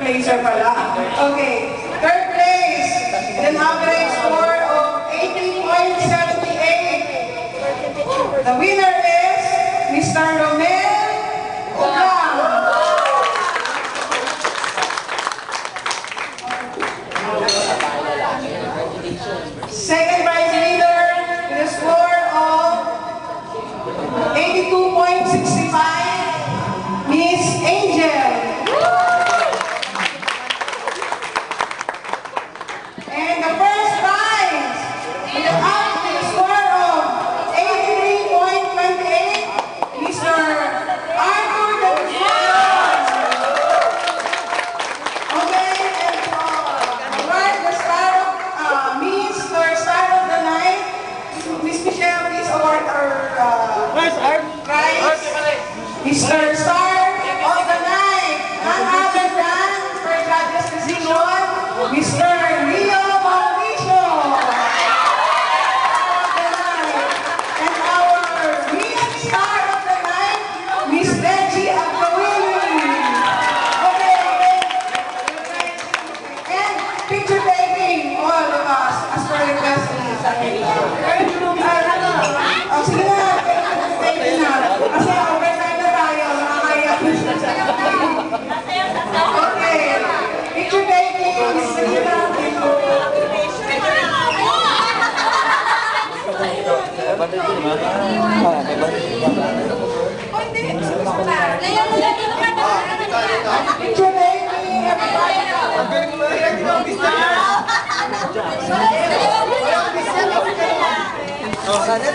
placer pala. Okay, third place, with an average score of 80.78. The winner is Mr. Romel Ugang. Second prize winner with a score of 82.65, Miss Angel. And the first prize with a score of 83.28, Mr. Arthur De Guzman. Okay, and award the star of Miss or Star of the Night. Miss Michelle, please award our prize. Mr. Star of the Night, none other than, for judge's decision, Mr. Leo Mauricio. And our Miss Star of the Night, Miss Reggie Agawili. Okay. And picture taking, all of us, as per request ni sa akin. Sige na, taking na. Kasi overtime na tayo, nakakaya. Okay. Picture taking, sige na. Picture taking, everybody. Sana